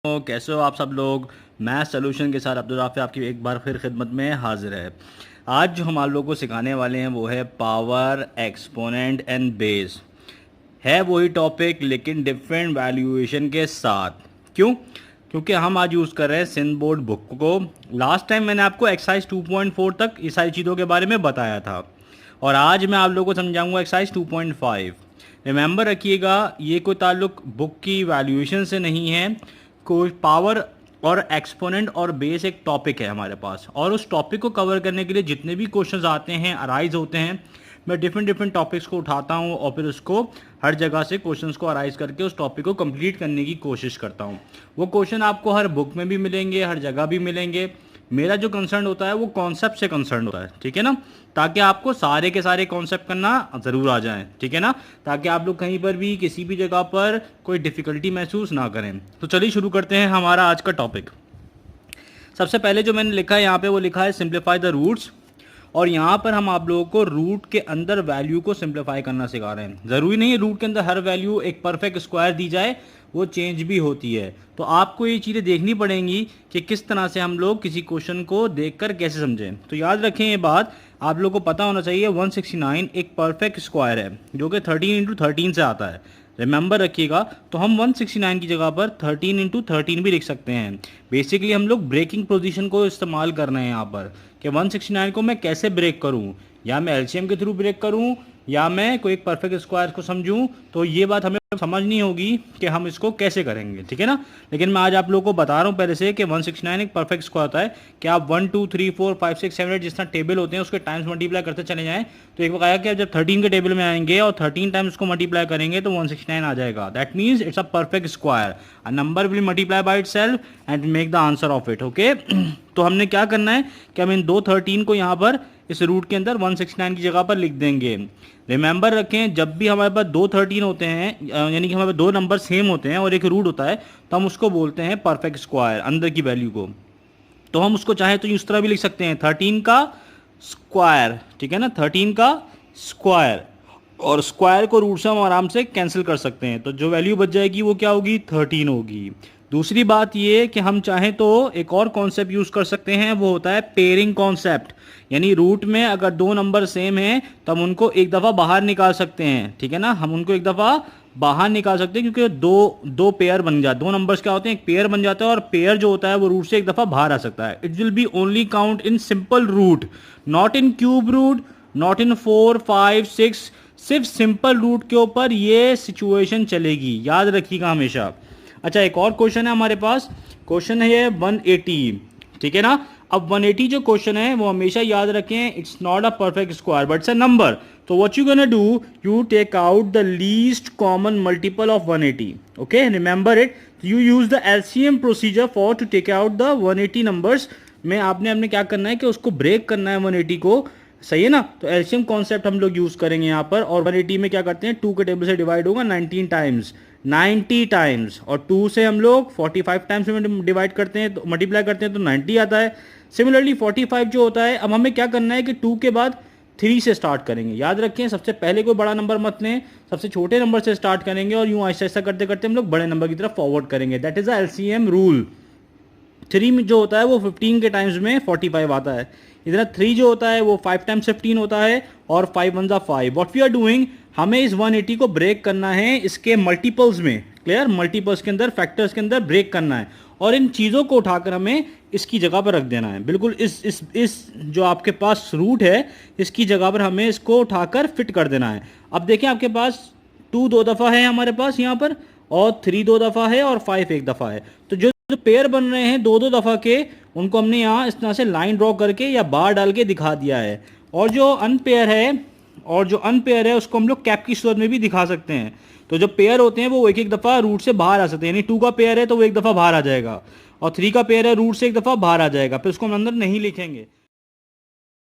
कैसे हो आप सब लोग। मैथ सोल्यूशन के साथ अब्दुल राफ़ी आपकी एक बार फिर खिदमत में हाजिर है। आज जो हम आप लोगों को सिखाने वाले हैं वो है पावर, एक्सपोनेंट एंड बेस। है वही टॉपिक लेकिन डिफरेंट वैल्यूएशन के साथ। क्यों? क्योंकि हम आज यूज़ कर रहे हैं सिंध बोर्ड बुक को। लास्ट टाइम मैंने आपको एक्सरसाइज 2.4 तक इस सारी चीज़ों के बारे में बताया था और आज मैं आप लोगों को समझाऊंगा एक्सरसाइज 2.5। रिमेंबर रखिएगा, ये कोई ताल्लुक बुक की वैल्यूएशन से नहीं है। कोई पावर और एक्सपोनेंट और बेस एक टॉपिक है हमारे पास, और उस टॉपिक को कवर करने के लिए जितने भी क्वेश्चंस आते हैं, अराइज होते हैं, मैं डिफरेंट टॉपिक्स को उठाता हूँ और फिर उसको हर जगह से क्वेश्चंस को अराइज करके उस टॉपिक को कंप्लीट करने की कोशिश करता हूँ। वो क्वेश्चन आपको हर बुक में भी मिलेंगे, हर जगह भी मिलेंगे। मेरा जो कंसर्न होता है वो कॉन्सेप्ट से कंसर्न होता है, ठीक है ना, ताकि आपको सारे के सारे कॉन्सेप्ट करना ज़रूर आ जाए, ठीक है ना, ताकि आप लोग कहीं पर भी किसी भी जगह पर कोई डिफ़िकल्टी महसूस ना करें। तो चलिए शुरू करते हैं हमारा आज का टॉपिक। सबसे पहले जो मैंने लिखा है यहाँ पे वो लिखा है सिंप्लीफाई द रूट्स, और यहाँ पर हम आप लोगों को रूट के अंदर वैल्यू को सिंप्लीफाई करना सिखा रहे हैं। ज़रूरी नहीं है रूट के अंदर हर वैल्यू एक परफेक्ट स्क्वायर दी जाए, वो चेंज भी होती है। तो आपको ये चीज़ें देखनी पड़ेंगी कि किस तरह से हम लोग किसी क्वेश्चन को देखकर कैसे समझें। तो याद रखें ये बात, आप लोगों को पता होना चाहिए 169 एक परफेक्ट स्क्वायर है जो कि 13 × 13 से आता है। रिमेंबर रखिएगा, तो हम 169 की जगह पर 13 × 13 भी लिख सकते हैं। बेसिकली हम लोग ब्रेकिंग पोजीशन को इस्तेमाल कर रहे हैं यहाँ पर कि 169 को मैं कैसे ब्रेक करूँ, या मैं एलसीएम के थ्रू ब्रेक करूँ या मैं कोई एक परफेक्ट स्क्वायर को समझूं। तो ये बात हमें समझनी होगी कि हम इसको कैसे करेंगे, ठीक है ना। लेकिन मैं आज आप लोगों को बता रहा हूँ पहले से कि 169 एक परफेक्ट स्क्वायर होता है कि आप 1 2 3 4 5 6 7 8 जिस तरह टेबल होते हैं उसके टाइम्स मल्टीप्लाई करते चले जाएं। तो एक बार आया कि आप जब 13 के टेबल में आएंगे और 13 टाइम्स उसको मल्टीप्लाई करेंगे तो 169 आ जाएगा। That means it's a perfect square. A number will multiply by itself and make the answer of it. Okay, तो हमने क्या करना है कि हम इन दो 13 को यहाँ पर इस रूट के अंदर 169 की जगह पर लिख देंगे। रिमेंबर रखें, जब भी हमारे पास दो 13 होते हैं, यानी कि हमारे पास दो नंबर सेम होते हैं और एक रूट होता है, तो हम उसको बोलते हैं परफेक्ट स्क्वायर, अंदर की वैल्यू को। तो हम उसको चाहे तो इस तरह भी लिख सकते हैं 13 का स्क्वायर, ठीक है ना, 13 का स्क्वायर, और स्क्वायर को रूट से हम आराम से कैंसिल कर सकते हैं। तो जो वैल्यू बच जाएगी वो क्या होगी, 13 होगी। दूसरी बात ये कि हम चाहें तो एक और कॉन्सेप्ट यूज़ कर सकते हैं, वो होता है पेयरिंग कॉन्सेप्ट। यानी रूट में अगर दो नंबर सेम हैं तो हम उनको एक दफ़ा बाहर निकाल सकते हैं, ठीक है ना, हम उनको एक दफ़ा बाहर निकाल सकते हैं क्योंकि दो पेयर बन जाते, दो नंबर्स क्या होते हैं, एक पेयर बन जाता है, और पेयर जो होता है वो रूट से एक दफ़ा बाहर आ सकता है। It will be only count in simple root, not in cube root, not in 4 5 6। सिर्फ सिंपल रूट के ऊपर ये सिचुएशन चलेगी, याद रखिएगा हमेशा। अच्छा, एक और क्वेश्चन है हमारे पास, क्वेश्चन है 180, ठीक है ना। अब 180 जो क्वेश्चन है वो हमेशा याद रखें, it's not a perfect square but it's a number. तो what you gonna do, you take out the least common multiple of 180। Okay, remember it, you use the LCM procedure for to take out the 180 numbers. में आपने हमने क्या करना है कि उसको break करना है 180 को, सही है ना। तो एलसीएम कॉन्सेप्ट हम लोग यूज करेंगे यहाँ पर, और 180 में क्या करते हैं, 2 के टेबल से डिवाइड होगा 19 टाइम्स, 90 टाइम्स, और 2 से हम लोग 45 टाइम्स में डिवाइड करते हैं, तो मल्टीप्लाई करते हैं तो 90 आता है। सिमिलरली 45 जो होता है, अब हमें क्या करना है कि 2 के बाद 3 से स्टार्ट करेंगे। याद रखें, सबसे पहले कोई बड़ा नंबर मत लें, सबसे छोटे नंबर से स्टार्ट करेंगे और यूं ऐसा ऐसा करते करते हम लोग बड़े नंबर की तरफ फॉरवर्ड करेंगे। That is the LCM rule. 3 में जो होता है वो 15 के टाइम्स में 45 आता है। इधर 3 जो होता है वो 5 टाइम्स 15 होता है, और 5 1 5। व्हाट वी आर डूइंग, हमें इस 180 को ब्रेक करना है इसके मल्टीपल्स में, क्लियर, मल्टीपल्स के अंदर, फैक्टर्स के अंदर ब्रेक करना है, और इन चीज़ों को उठाकर हमें इसकी जगह पर रख देना है। बिल्कुल इस जो आपके पास रूट है इसकी जगह पर हमें इसको उठाकर फिट कर देना है। अब देखें, आपके पास 2 2 दफ़ा है हमारे पास यहाँ पर, और 3 2 दफ़ा है, और 5 1 दफ़ा है। तो जो पेयर बन रहे हैं 2 2 दफ़ा के, उनको हमने यहाँ इस तरह से लाइन ड्रॉ करके या बार डाल के दिखा दिया है। और जो अनपेयर है उसको हम लोग कैप की सूरत में भी दिखा सकते हैं। तो जो पेयर होते हैं वो एक एक दफ़ा रूट से बाहर आ सकते हैं, यानी 2 का पेयर है तो वो एक दफ़ा बाहर आ जाएगा, और 3 का पेयर है रूट से एक दफ़ा बाहर आ जाएगा, फिर उसको हम अंदर नहीं लिखेंगे,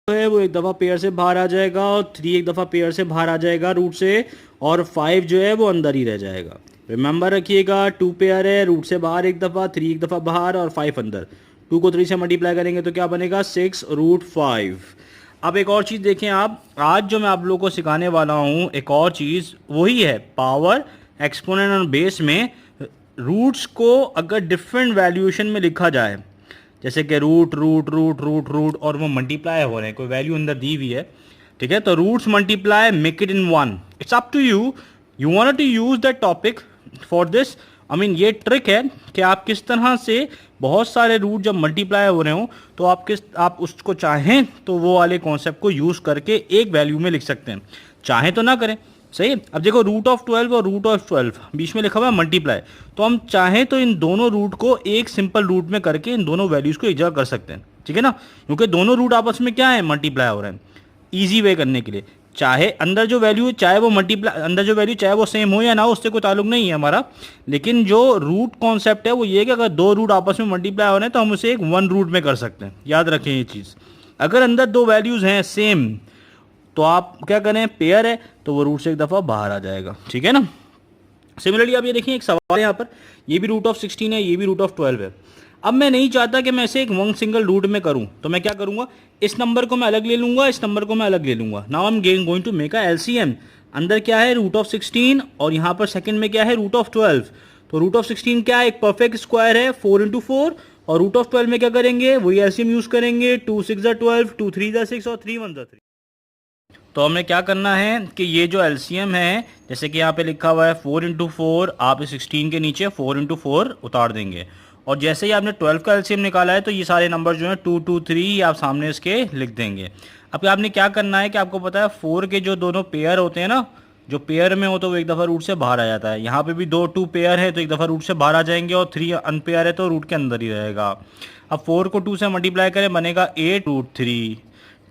तो है वो एक दफ़ा पेयर से बाहर आ जाएगा, और 3 एक दफ़ा पेयर से बाहर आ जाएगा रूट से, और 5 जो है वो अंदर ही रह जाएगा। रिमेंबर रखिएगा, 2 पेयर है, रूट से बाहर एक दफ़ा, 3 एक दफ़ा बाहर, और 5 अंदर। 2 को 3 से मल्टीप्लाई करेंगे तो क्या बनेगा, 6 रूट 5। अब एक और चीज़ देखें आप, आज जो मैं आप लोगों को सिखाने वाला हूँ एक और चीज़ वही है, पावर, एक्सपोनेंट और बेस में रूट्स को अगर डिफरेंट वैल्यूएशन में लिखा जाए, जैसे कि root root root root root और वो मल्टीप्लाई हो रहे हैं, कोई वैल्यू अंदर दी हुई है, ठीक है, तो roots multiply make it in one, it's up to you, you want to use that topic for this. I mean ये ट्रिक है कि आप किस तरह से बहुत सारे रूट जब मल्टीप्लाई हो रहे हो तो आप उसको चाहें तो वो वाले कॉन्सेप्ट को यूज़ करके एक वैल्यू में लिख सकते हैं, चाहें तो ना करें। सही। अब देखो रूट ऑफ 12 और रूट ऑफ 12 बीच में लिखा हुआ है मल्टीप्लाई, तो हम चाहें तो इन दोनों रूट को एक सिंपल रूट में करके इन दोनों वैल्यूज़ को एक जगह कर सकते हैं, ठीक है ना, क्योंकि दोनों रूट आपस में क्या है, मल्टीप्लाई हो रहे हैं। ईजी वे करने के लिए चाहे अंदर जो वैल्यू चाहे वो मल्टीप्लाई, अंदर जो वैल्यू चाहे वो सेम हो या ना हो, उससे कोई ताल्लुक नहीं है हमारा, लेकिन जो रूट कॉन्सेप्ट है वो ये है कि अगर दो रूट आपस में मल्टीप्लाई हो रहे हैं तो हम उसे एक वन रूट में कर सकते हैं। याद रखें ये चीज़। अगर अंदर दो वैल्यूज़ हैं सेम तो आप क्या करें, पेयर है तो वो रूट से एक दफ़ा बाहर आ जाएगा, ठीक है ना। सिमिलरली आप ये देखिए एक सवाल है यहाँ पर, ये भी रूट ऑफ 16 है, ये भी रूट ऑफ 12 है। अब मैं नहीं चाहता कि मैं इसे एक वन सिंगल रूट में करूं, तो मैं क्या करूंगा, इस नंबर को मैं अलग ले लूंगा, इस नंबर को मैं अलग ले लूंगा। Now I am going to make a LCM. अंदर क्या है, रूट ऑफ 16 और यहाँ पर सेकंड में क्या है, रूट ऑफ 12। तो रूट ऑफ 16 क्या है, एक परफेक्ट स्क्वायर है 4 इंटू 4, और रूट ऑफ 12 में क्या करेंगे, वही एलसीएम यूज करेंगे, 2 6 12, 2 3 6 और 3 1 3। तो हमें क्या करना है कि ये जो एलसीएम है, जैसे कि यहाँ पे लिखा हुआ है 4 इंटू 4, आप इस 16 के नीचे 4 इंटू 4 उतार देंगे, और जैसे ही आपने 12 का एलसीएम निकाला है तो ये सारे नंबर जो हैं 2 2 3 आप सामने इसके लिख देंगे। अब आपने क्या करना है कि आपको पता है 4 के जो दोनों पेयर होते हैं ना, जो पेयर में हो तो वो एक दफ़ा रूट से बाहर आ जाता है। यहाँ पे भी दो 2 पेयर है तो एक दफ़ा रूट से बाहर आ जाएंगे, और 3 अनपेयर है तो रूट के अंदर ही रहेगा। अब 4 को 2 से मल्टीप्लाई करें, बनेगा 8 रूट 3,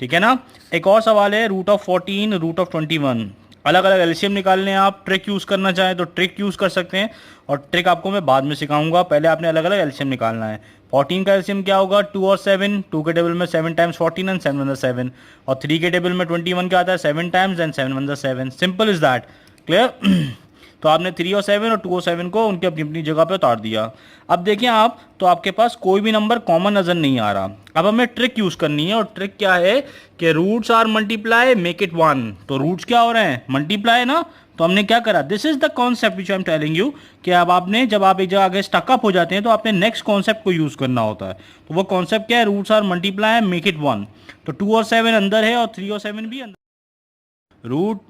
ठीक है ना। एक और सवाल है, रूट ऑफ 14 रूट ऑफ 21, अलग अलग एलसीएम निकालने हैं। आप ट्रिक यूज़ करना चाहें तो ट्रिक यूज़ कर सकते हैं, और ट्रिक आपको मैं बाद में सिखाऊंगा, पहले आपने अलग अलग एलसीएम निकालना है। 14 का एलसीएम क्या होगा, 2 और 7, 2 के टेबल में 7 टाइम्स 14 एंड 7 1 7, और 3 के टेबल में 21 क्या आता है, 7 times and 7 1 7। Simple is that, clear. तो आपने 3 और 7 और 2 और 7 को उनकी अपनी अपनी जगह पे उतार दिया। अब देखिए आप, तो आपके पास कोई भी नंबर कॉमन नज़र नहीं आ रहा। अब हमें ट्रिक यूज़ करनी है, और ट्रिक क्या है कि roots are multiply make it one. तो रूट्स क्या हो रहे हैं, मल्टीप्लाई ना, तो हमने क्या करा, this is the concept which I am telling you, कि अब आपने जब आप एक जगह आगे स्टकअप हो जाते हैं तो आपने नेक्स्ट कॉन्सेप्ट को यूज़ करना होता है। तो वो कॉन्सेप्ट क्या है, roots are multiply make it one. तो 2 और 7 अंदर है और 3 और 7 भी अंदर। रूट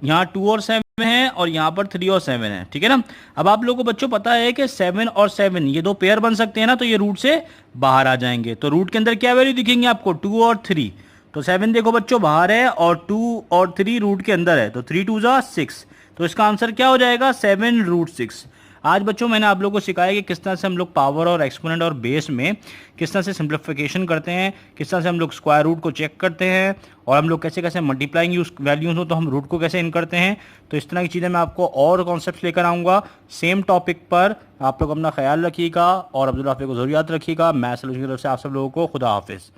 यहाँ 2 और 7 है और यहाँ पर 3 और 7 है, ठीक है ना। अब आप लोगों को बच्चों पता है कि 7 और 7 ये दो पेयर बन सकते हैं ना, तो ये रूट से बाहर आ जाएंगे। तो रूट के अंदर क्या वैल्यू दिखेंगे आपको, 2 और 3। तो 7 देखो बच्चों बाहर है और 2 और 3 रूट के अंदर है, तो 3 2 जा 6। तो इसका आंसर क्या हो जाएगा, 7 रूट 6। आज बच्चों मैंने आप लोगों को सिखाया कि किस तरह से हम लोग पावर और एक्सपोनेंट और बेस में किस तरह से सिंप्लीफिकेशन करते हैं, किस तरह से हम लोग स्क्वायर रूट को चेक करते हैं, और हम लोग कैसे कैसे मल्टीप्लाइंग यूज वैल्यूज हो तो हम रूट को कैसे इन करते हैं। तो इस तरह की चीज़ें मैं आपको और कॉन्सेप्ट्स लेकर आऊँगा सेम टॉपिक पर। आप लोग अपना ख्याल रखिएगा और अब्दुल हाफिज़ को ज़रूर याद रखिएगा। मैं सलूशन की तरफ से आप सब लोगों को खुदा हाफिज़।